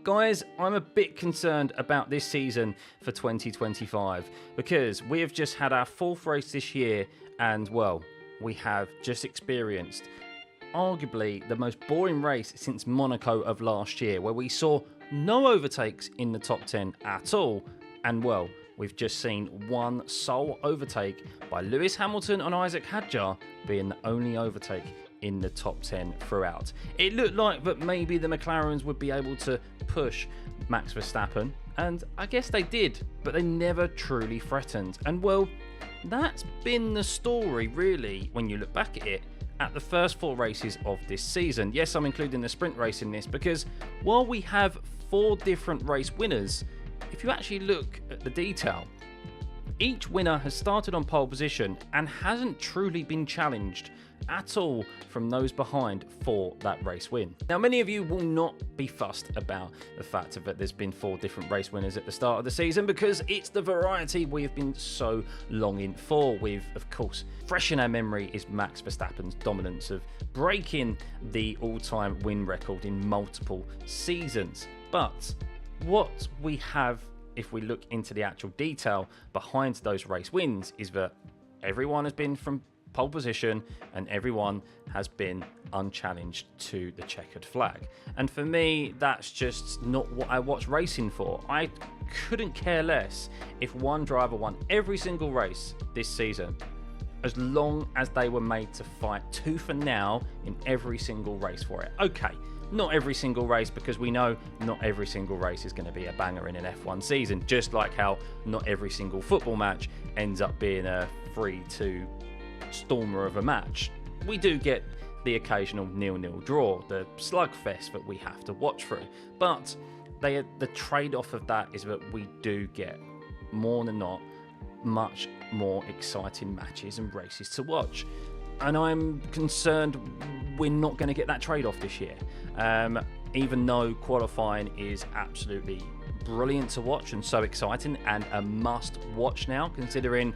Guys, I'm a bit concerned about this season for 2025 because we have just had our fourth race this year and, well, we have just experienced arguably the most boring race since Monaco of last year, where we saw no overtakes in the top 10 at all. And, well, we've just seen one sole overtake by Lewis Hamilton and Isaac Hadjar being the only overtake in the top 10 throughout. It looked like that maybe the McLarens would be able to push Max Verstappen, and I guess they did, but they never truly threatened. And well, that's been the story really when you look back at it at the first four races of this season. Yes, I'm including the sprint race in this because while we have four different race winners, if you actually look at the detail, each winner has started on pole position and hasn't truly been challenged at all from those behind for that race win. Now, many of you will not be fussed about the fact that there's been four different race winners at the start of the season because it's the variety we have been so longing for. With, of course, fresh in our memory is Max Verstappen's dominance of breaking the all-time win record in multiple seasons. But what we have, if we look into the actual detail behind those race wins, is that everyone has been from pole position and everyone has been unchallenged to the checkered flag. And for me, that's just not what I watch racing for. I couldn't care less if one driver won every single race this season, as long as they were made to fight tooth and nail in every single race for it. Okay, not every single race, because we know not every single race is going to be a banger in an F1 season, just like how not every single football match ends up being a 3-2 stormer of a match. We do get the occasional 0-0 draw, the slugfest that we have to watch through, but the trade-off of that is that we do get, more than not, much more exciting matches and races to watch. And I'm concerned we're not going to get that trade-off this year, even though qualifying is absolutely brilliant to watch and so exciting and a must watch now, considering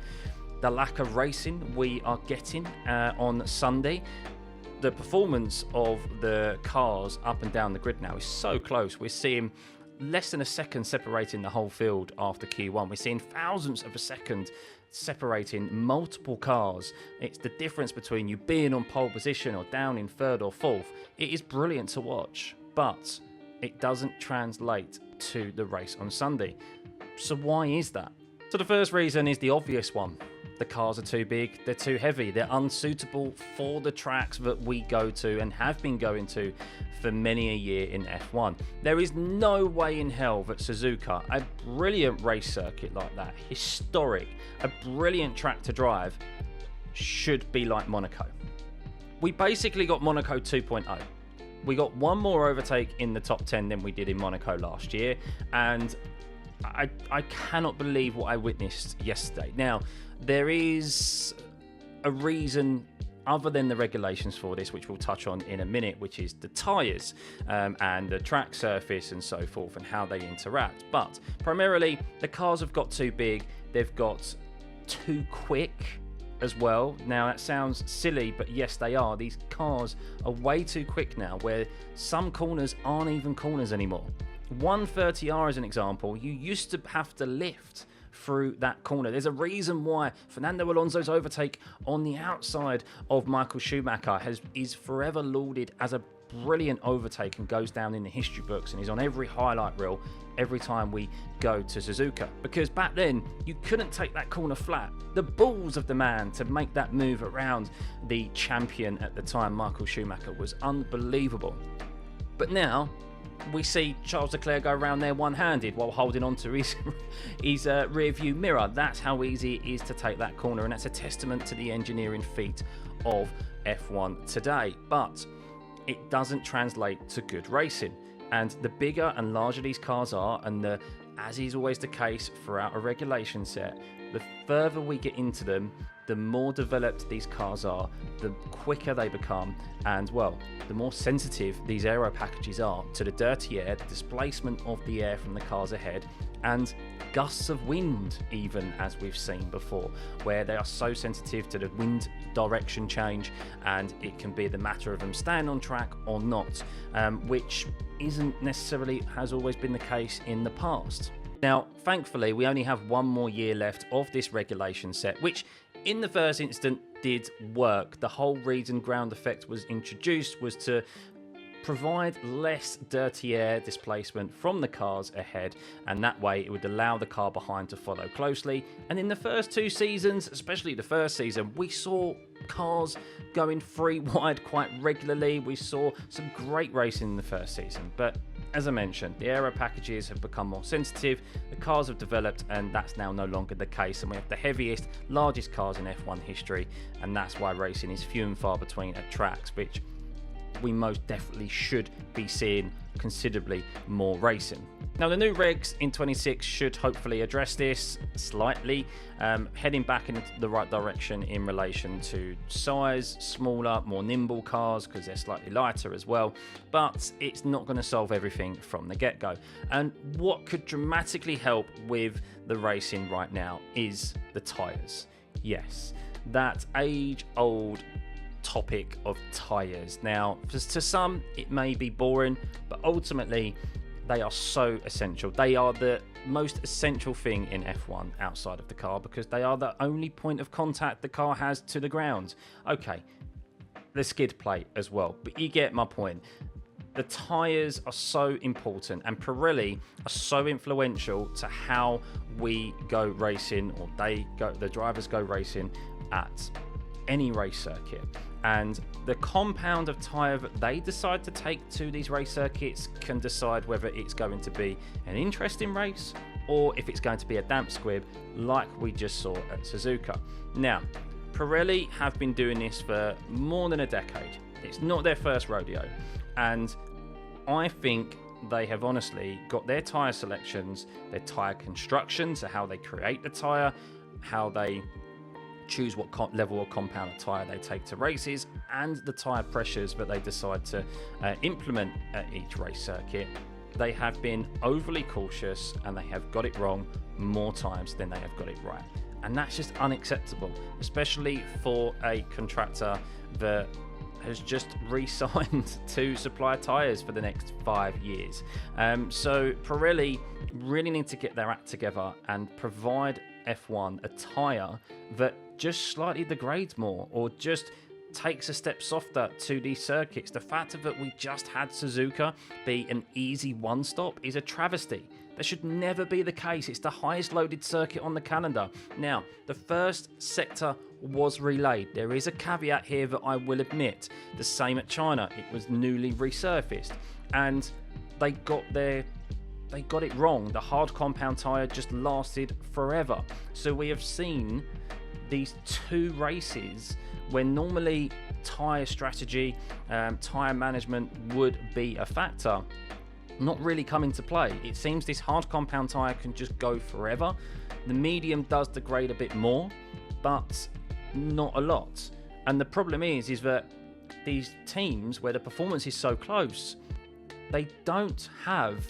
the lack of racing we are getting on Sunday. The performance of the cars up and down the grid now is so close. We're seeing less than a second separating the whole field after Q1. We're seeing thousandths of a second separating multiple cars. It's the difference between you being on pole position or down in third or fourth. It is brilliant to watch, but it doesn't translate to the race on Sunday. So why is that? So the first reason is the obvious one. The cars are too big, they're too heavy, they're unsuitable for the tracks that we go to and have been going to for many a year in F1. There is no way in hell that Suzuka, a brilliant race circuit like that, historic, a brilliant track to drive, should be like Monaco. We basically got Monaco 2.0. We got one more overtake in the top 10 than we did in Monaco last year, and I cannot believe what I witnessed yesterday. Now, there is a reason other than the regulations for this, which we'll touch on in a minute, which is the tyres and the track surface and so forth and how they interact. But primarily, the cars have got too big, they've got too quick as well. Now, that sounds silly, but yes, they are. These cars are way too quick now, where some corners aren't even corners anymore. 130R as an example, you used to have to lift through that corner. There's a reason why Fernando Alonso's overtake on the outside of Michael Schumacher is forever lauded as a brilliant overtake and goes down in the history books and is on every highlight reel every time we go to Suzuka. Because back then, you couldn't take that corner flat. The balls of the man to make that move around the champion at the time, Michael Schumacher, was unbelievable. But now, we see Charles Leclerc go around there one-handed while holding on to his rear view mirror. That's how easy it is to take that corner, and that's a testament to the engineering feat of F1 today. But it doesn't translate to good racing. And the bigger and larger these cars are, and as is always the case throughout a regulation set, the further we get into them, the more developed these cars are, the quicker they become, and well, the more sensitive these aero packages are to the dirty air, the displacement of the air from the cars ahead, and gusts of wind, even, as we've seen before, where they are so sensitive to the wind direction change, and it can be the matter of them staying on track or not, which isn't necessarily has always been the case in the past. Now, thankfully, we only have one more year left of this regulation set, which in the first instant did work. The whole reeds and ground effect was introduced was to provide less dirty air displacement from the cars ahead, and that way it would allow the car behind to follow closely. And in the first 2 seasons, especially the first season, we saw cars going 3 wide quite regularly. We saw some great racing in the first season, but as I mentioned, the aero packages have become more sensitive, the cars have developed, and that's now no longer the case, and we have the heaviest, largest cars in F1 history, and that's why racing is few and far between at tracks, which we most definitely should be seeing considerably more racing. Now, the new regs in 26 should hopefully address this slightly, heading back in the right direction in relation to size, smaller, more nimble cars, because they're slightly lighter as well, but it's not going to solve everything from the get-go. And what could dramatically help with the racing right now is the tyres. Yes, that age-old topic of tyres. Now, to some it may be boring, but ultimately they are so essential. They are the most essential thing in F1 outside of the car, because they are the only point of contact the car has to the ground. Okay, the skid plate as well, but you get my point. The tyres are so important, and Pirelli are so influential to how we go racing, or the drivers go racing at any race circuit. And the compound of tyre that they decide to take to these race circuits can decide whether it's going to be an interesting race or if it's going to be a damp squib like we just saw at Suzuka. Now, Pirelli have been doing this for more than a decade. It's not their first rodeo, and I think they have honestly got their tyre selections, their tyre construction, so how they create the tyre, how they choose what level of compound of tyre they take to races, and the tyre pressures that they decide to implement at each race circuit. They have been overly cautious, and they have got it wrong more times than they have got it right. And that's just unacceptable, especially for a contractor that has just re-signed to supply tyres for the next 5 years. So Pirelli really need to get their act together and provide F1 a tyre that just slightly degrades more, or just takes a step softer to these circuits. The fact that we just had Suzuka be an easy one-stop is a travesty. That should never be the case. It's the highest loaded circuit on the calendar. Now, the first sector was relayed. There is a caveat here that I will admit. The same at China. It was newly resurfaced, and they got it wrong. The hard compound tyre just lasted forever. So we have seen these 2 races when normally tyre strategy, tyre management would be a factor, not really come into play. It seems this hard compound tyre can just go forever. The medium does degrade a bit more, but not a lot. And the problem is that these teams where the performance is so close, they don't have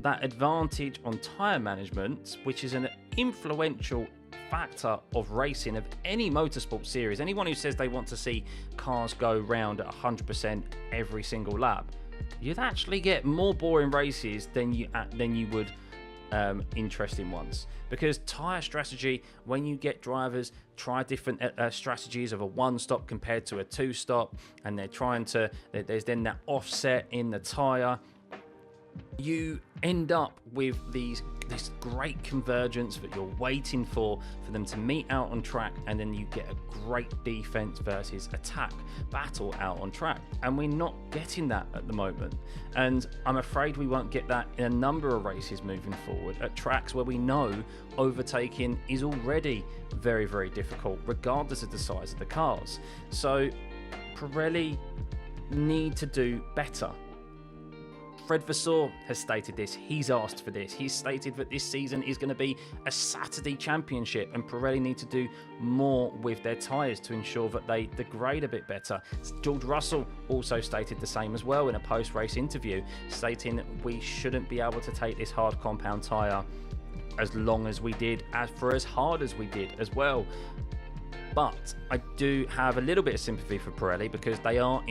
that advantage on tyre management, which is an influential factor of racing of any motorsport series. Anyone who says they want to see cars go round at 100% every single lap, you'd actually get more boring races than you would interesting ones. Because tyre strategy, when you get drivers try different strategies of a 1-stop compared to a 2-stop, and there's then that offset in the tyre, you end up with this great convergence that you're waiting for them to meet out on track, and then you get a great defense versus attack battle out on track, and we're not getting that at the moment. And I'm afraid we won't get that in a number of races moving forward at tracks where we know overtaking is already very, very difficult regardless of the size of the cars. So Pirelli need to do better. Fred Vasseur has stated this. He's asked for this. He's stated that this season is going to be a Saturday championship, and Pirelli need to do more with their tyres to ensure that they degrade a bit better. George Russell also stated the same as well in a post-race interview, stating that we shouldn't be able to take this hard compound tyre as long as we did, for as hard as we did as well. But I do have a little bit of sympathy for Pirelli, because they are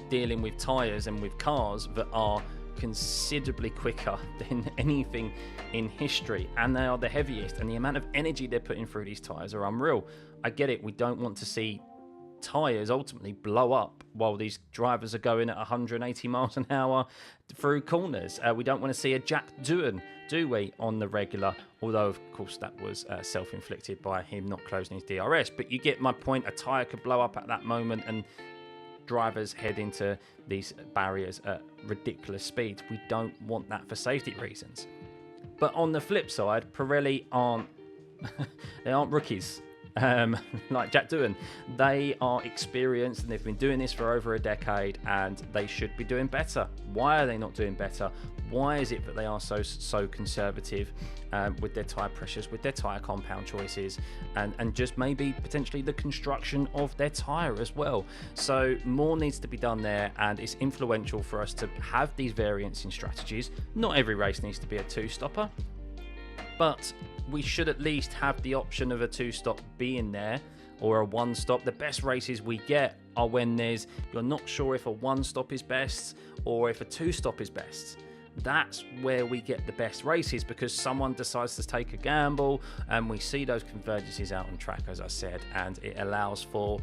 dealing with tyres and with cars that are considerably quicker than anything in history, and they are the heaviest, and the amount of energy they're putting through these tyres are unreal. I get it, we don't want to see tyres ultimately blow up while these drivers are going at 180 miles an hour through corners. We don't want to see a Jack Doohan, do we, on the regular, although of course that was self-inflicted by him not closing his DRS. But you get my point, a tyre could blow up at that moment and drivers head into these barriers at ridiculous speeds. We don't want that for safety reasons. But on the flip side, Pirelli aren't they aren't rookies like Jack Doohan. They are experienced, and they've been doing this for over a decade, and they should be doing better. Why are they not doing better? Why is it that they are so conservative with their tyre pressures, with their tyre compound choices, and just maybe potentially the construction of their tyre as well? So more needs to be done there, and it's influential for us to have these variants in strategies. Not every race needs to be a two-stopper, but we should at least have the option of a two-stop being there, or a one-stop. The best races we get are when you're not sure if a one-stop is best or if a two-stop is best. That's where we get the best races, because someone decides to take a gamble, and we see those convergences out on track, as I said, and it allows for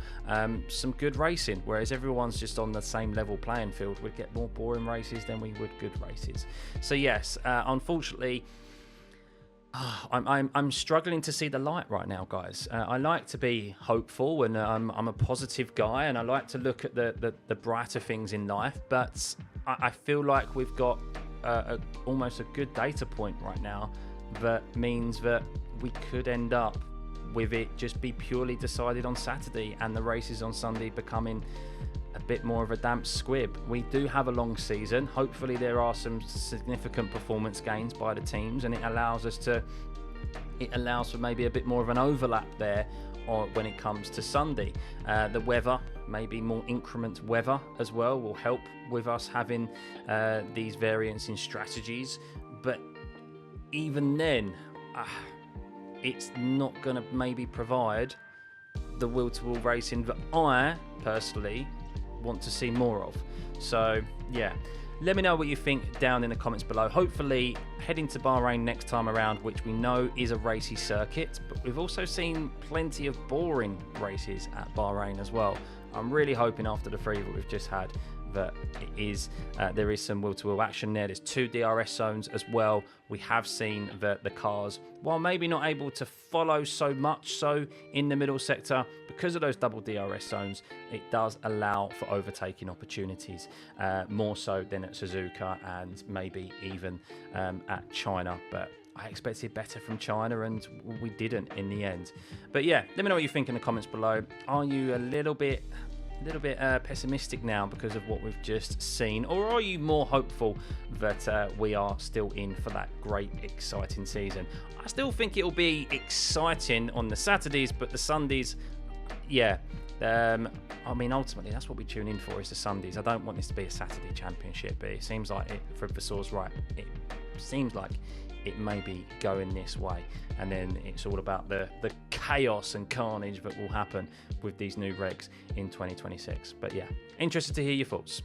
some good racing. Whereas everyone's just on the same level playing field, we'd get more boring races than we would good races. So yes, unfortunately, I'm struggling to see the light right now, guys. I like to be hopeful, and I'm a positive guy, and I like to look at the brighter things in life, but I feel like we've got almost a good data point right now that means that we could end up with it just be purely decided on Saturday, and the races on Sunday becoming a bit more of a damp squib. We do have a long season. Hopefully there are some significant performance gains by the teams, and it allows for maybe a bit more of an overlap there when it comes to Sunday. The weather, maybe more increment weather as well, will help with us having these variants in strategies. But even then, it's not going to maybe provide the wheel-to-wheel racing that I personally want to see more of. So yeah, let me know what you think down in the comments below. Hopefully heading to Bahrain next time around, which we know is a racy circuit, but we've also seen plenty of boring races at Bahrain as well. I'm really hoping after the 3 that we've just had that there is some wheel-to-wheel action there. There's 2 DRS zones as well. We have seen that the cars, while maybe not able to follow so much so in the middle sector, because of those double DRS zones, it does allow for overtaking opportunities, more so than at Suzuka and maybe even at China. But I expected better from China, and we didn't in the end. But yeah, let me know what you think in the comments below. Are you a little bit pessimistic now because of what we've just seen, or are you more hopeful that we are still in for that great exciting season? I still think it'll be exciting on the Saturdays, but the Sundays, yeah, I mean, ultimately that's what we tune in for, is the Sundays. I don't want this to be a Saturday championship, but it seems like Fred Vasseur's right. It seems like it may be going this way, and then it's all about the chaos and carnage that will happen with these new regs in 2026. But yeah, interested to hear your thoughts.